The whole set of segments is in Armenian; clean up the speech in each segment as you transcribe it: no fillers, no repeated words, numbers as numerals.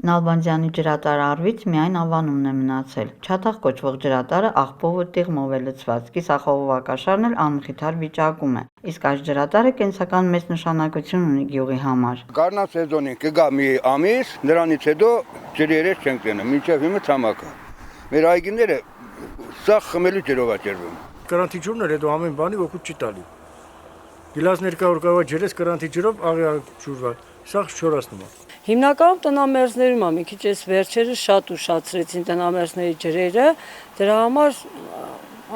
Նալբանդյանի ջրատարը առվից միայն անվանումն է մնացել։ Չաթաղ կոչվող ջրատարը աղբով ու տիղմով է լցված, կիսախողովակաշարն էլ անմխիթար վիճակում է։ Իսկ այս ջրատարը կենսական մեծ նշանակություն ունի գյուղի համար։ Գարնան սեզոնին կգա մի ամիս, նրանից հետո ջրի երես չենք տենա, մինչև հիմա ցամաքը։ Մեր այգիները սա խմելու ջրով է ջրվում։ Կրանտի ջուրն էր, հետո ամեն բանի օգուտ չի տալի։ Գիլաս ներկայ կարող է ջրես կրանտի ջրով աղի ջուրվա, սա չորացնում է։ Հիմնականում տնամերձներում է, մի քիչ այս վերջերս շատ ուշացրեցին տնամերձների ջրերը, դրա համար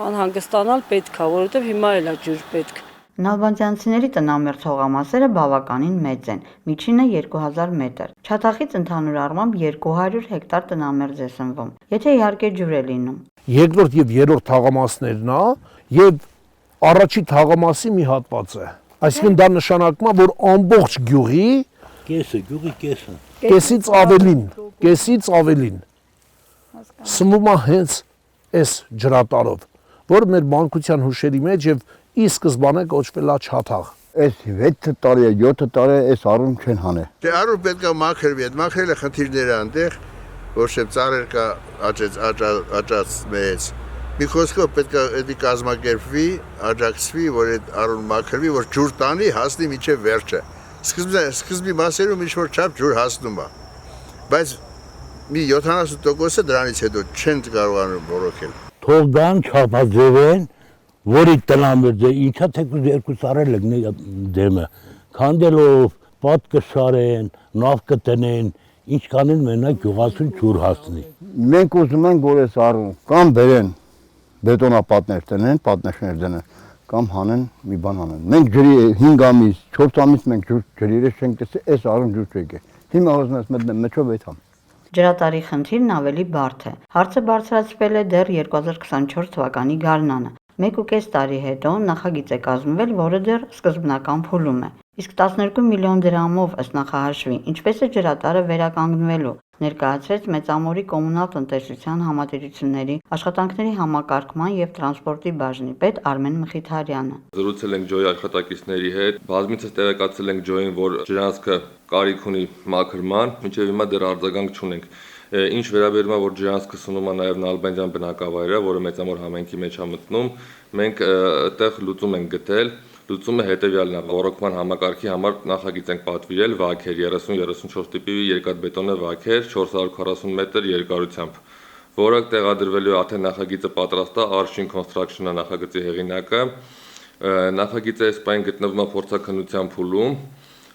անհանգստանալ պետք է, որովհետև հիմա էլ է ջուր պետք։ Նալբանդյանցիների տնամերձ հողամասերը բավականին մեծ են, միջինը 2000 մետր։ Չաթաղից ընդհանուր առմամբ 200 հեկտար տնամերձ է սնվում, եթե իհարկե ջուր է լինում։ Երկրորդ եւ երրորդ թաղամասներն է եւ առաջի թաղամասի մի հատված է։ Այսինքն դա նշանակում է, որ ամբողջ գյուղի գյուղի կեսից ավելին սնվում է հենց այս ջրատարով, որ մեր մանկության հուշերի մեջ եւ ի սկզբանե կոչվել է Չաթաղ։ Այս 6 տարի է, 7 տարի է այս առում չեն հանել։ Դե առում պետք է մաքրվի, այդ մաքրելը խնդիրներ է այնտեղ, որ շետ ծառեր կա աճած մեծ։ Մի խոսքով պետք է դա կազմակերպվի, աջակցվի, որ այդ առուն մաքրվի, որ ջուր տանի, հասնի մինչև վերջը։ Սկզբի մասերում ինչ-որ չափ ջուր հասնում է, բայց մի 70%-ը դրանից հետո չեն կարողանում բորոքել։ Թող դան չափաձևեն, որի տնամերձը ինչա թեկուզ երկու ծառեր լգնի դեմը, քանդելով, պատ կշարեն, նավ կտնեն, ինչ կանեն մենակ գյուղացուն ջուր հասնի։ Մենք ուզում ենք, որ այս առում կամ բերեն բետոնապատներ տնեն, պատնեշներ դնեն, կամ հանեն մի բան հանեն։ Մենք ջրի 5 ամիս, 4 ամիս մենք ջրի երես չենք տեսել, այս առում ջուր չեկե։ Հիմա ուզում ես մտնեմ մեջով այդամ։ Ջրատարի խնդիրն ավելի բարդ է։ Հարցը բարձրացվել է դեռ 2024 թվականի գարնանը։ 1.5 տարի հետո նախագիծ է կազմվել, որը դեռ սկզբնական փուլում է։ Իսկ 12 միլիոն դրամով ըստ նախահաշվի, ինչպես է ջրատարը վերականգնվելու, ներկայացրեց Մեծամորի կոմունալ տնտեսության համատեղությունների, աշխատանքների համակարգման եւ տրանսպորտի բաժնի պետ Արմեն Մխիթարյանը։ Զրուցել ենք ջոյի աշխատակիցների հետ, բազմիցս տեղեկացել ենք ջոյին, որ ջրանցքը կարիք ունի մաքրման, մինչև հիմա դեռ արձագանք չունենք։ Ինչ վերաբերում է, որ ջրանցքը սնում է նաև Նալբանդյան բնակավայրը, որը Մեծամոր համայնքի մեջ է մտնում, մենք այդտեղ լուծում ենք գտել։ Լուծումը հետևյալն է, ռոռոկման համակարգի համար նախագիծ ենք պատվիրել վաքեր 30-34 տիպի երկաթբետոնե վաքեր 440 մետր երկարությամբ, որը տեղադրվելու է արդեն նախագիծը պատրաստ է, Arshing Construction-ը նախագծի հեղինակը։ Նախագիծը այս պայն գտնվում է փորձաքննության փուլում։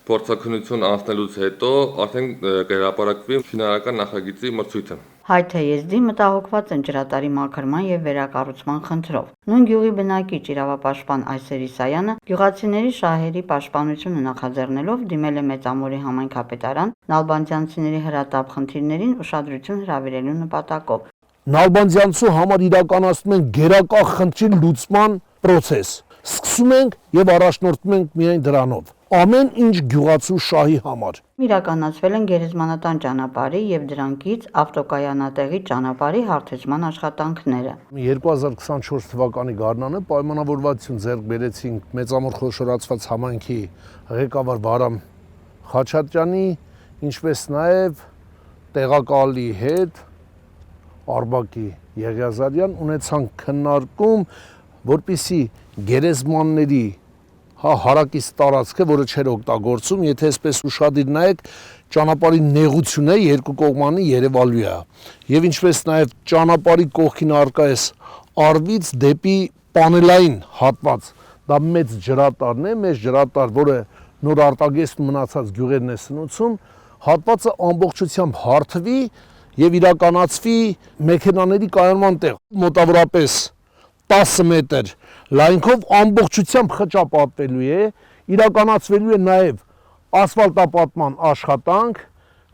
Փորձաքննություն անցնելուց հետո արդեն կհրապարակվի ֆինալական նախագծի մրցույթը։ Հայ-թե եզդի մտահոգված են ջրատարի մաքրման եւ վերակառուցման խնդրով։ Նույն գյուղի բնակիչ իրավապաշտպան Այսեր Իսայանը գյուղացիների շահերի պաշտպանությունը նախաձեռնելով դիմել է Մեծամորի համայնքապետարան նալբանդյանցիների հրատապ խնդիրներին ուշադրություն հրավիրելու նպատակով։ Նալբանդյանցու համար իրականացնում են գերակա խնդրի լուծման process։ Սկսում ենք եւ առաջնորդում ենք միայն դրանով։ Ամեն ինչ գյուղացու շահի համար։ Իրականացվել են գերեզմանատան ճանապարհի եւ դրանքից ավտոկայանատեղի ճանապարհի հարթեցման աշխատանքները։ 2024 թվականի գարնանը պայմանավորվածություն ձեռք բերեցինք Մեծամոր խոշորացված համայնքի ղեկավար Վարամ Խաչատրյանի, ինչպես նաեւ տեղակալի հետ Արբակի Եղիազարյան ունեցանք քննարկում, որպիսի գերեզմանների հարակից տարածքը, որը չէր օգտագործում, եթե այսպես ուշադիր նայեք, ճանապարհի նեղությունը երկու կողմանի երևալու է։ Եվ ինչպես նաև ճանապարհի կողքին առկա է արվից դեպի պանելային հատված, դա մեծ ջրատարն է, մեծ ջրատար, որը նոր արտագեստ մնացած գյուղերն է սնուցում, հատվածը ամբողջությամբ հարթվի եւ իրականացվի մեքենաների կայանման տեղ, մոտավորապես 10 մետր լայնքով ամբողջությամբ խճապատվելու է, իրականացվելու է նաև ասֆալտապատման աշխատանք,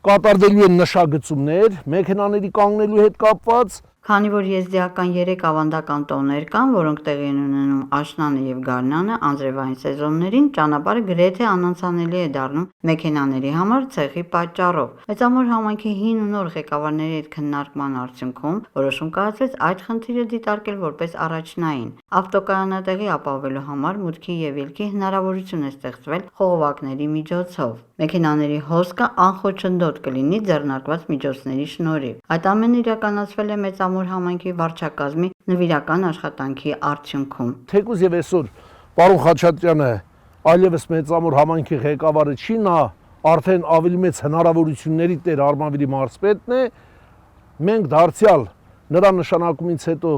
կատարվելու են նշագծումներ, մեքենաների կանգնելու հետ կապված, Քանի որ եզդիական 3 ավանդական տոներ կան, որոնք տեղի են ունենում աշնանը եւ գարնանը, անձրևային սեզոններին ճանապարհը գրեթե անանցանելի է դառնում մեքենաների համար ցեղի պատճառով։ Մեծամոր համայնքի հին ու նոր ղեկավարների հետ քննարկման արդյունքում որոշում կայացվեց այդ խնդիրը դիտարկել որպես առաջնային։ Ավտոկայանատեղի ապահովելու համար մուտքի եւ ելքի հնարավորություն է ստեղծվել խողովակների միջոցով։ Մեքենաների հոսքը անխոչնդոտ կլինի ձեռնարկված միջոցների շնորհիվ։ Այդ ամենը իրականացվել է Մեծամոր համայնքի վարչակազմի նվիրական աշխատանքի արդյունքում։ Թեկուզ եւ այսօր պարոն Խաչատրյանը այլևս Մեծամոր համայնքի ղեկավարը չի, նա արդեն ավելի մեծ հնարավորությունների տեր Արմավիրի մարզպետն է։ Մենք դարձյալ նրա նշանակումից հետո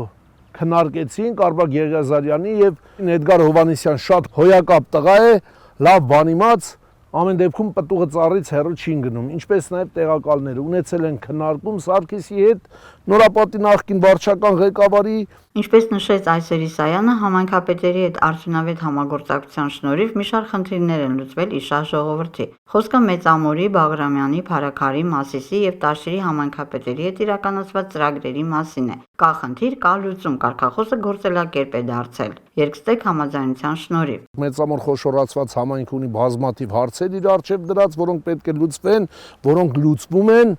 քննարկեցինք Արբակ Եղիազարյանի եւ Էդգար Հովանեսյան շատ հոյակապ տղա է, լավ բանիմաց, ամեն դեպքում պտուղը ծառից հեռու չի գնում, ինչպես նաև տեղակալները ունեցել են քննարկում Սարգիսի հետ, Նորապատի նախկին վարչական ղեկավարի։ Ինչպես նշեց Այսերի Սայանը, համայնքապետերի հետ արդյունավետ համագործակցության շնորհիվ մի շարք խնդիրներ են լուծվել Իշահ ժողովրդի։ Խոսքը Մեծամորի, Բաղրամյանի, Փարաքարի, Մասիսի եւ Տաշիրի համայնքապետերի հետ իրականացված ծրագրերի մասին է։ Կա խնդիր, կա լուծում, կարգախոսը գործելակերպ է դարձել երկստեք համաձայնության շնորհիվ։ Մեծամոր խոշորացված համայնք ունի բազմաթիվ հարցեր իր առջև դրած, որոնք պետք է լուծվեն, որոնք լուծվում են,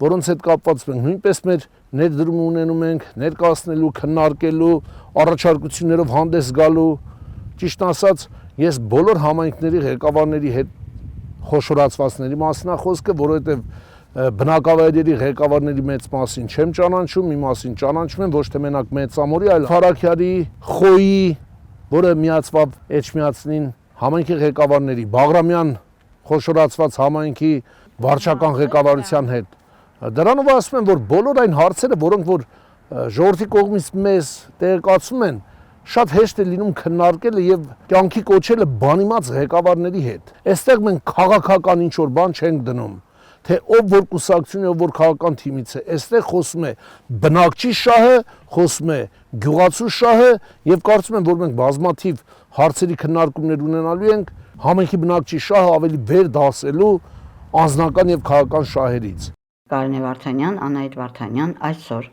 որոնց հետ կապված մենք նույնպես մեր ներդրում ունենում ենք ներկայացնելու, քննարկելու, առաջարկություններով հանդես գալու։ Ճիշտ ասած, ես բոլոր համայնքների ղեկավարների հետ խոշորացվածների մասին է խոսքը, որովհետև բնակավայրերի ղեկավարների մեծ մասին չեմ ճանաչում, մի մասին ճանաչում եմ ոչ թե մենակ Մեծամորի, այլ Ֆարաքյարի, Խոյի, որը միացավ Էջմիածնին, համայնքի ղեկավարների, Բաղրամյան խոշորացված համայնքի վարչական ղեկավարության հետ։ Դրանով ասում եմ, որ բոլոր այն հարցերը, որոնք որ ժողովրդի կողմից մեզ տեղեկացում են, շատ հեշտ է լինում քննարկելը եւ կյանքի կոչելը բանիմաց ղեկավարների հետ։ Այստեղ մենք քաղաքական ինչ-որ բան չենք դնում, թե ով որ կուսակցություն է, ով որ քաղաքական թիմից է։ Այստեղ խոսում է բնակչի շահը, խոսում է գյուղացու շահը եւ կարծում եմ, որ մենք բազմաթիվ հարցերի քննարկումներ ունենալու ենք համայնքի բնակչի շահը ավելի վեր դասելու անձնական եւ քաղաքական շահերից։ Կարինե Վարդանյան, Անահիտ Վարդանյան, Այսօր։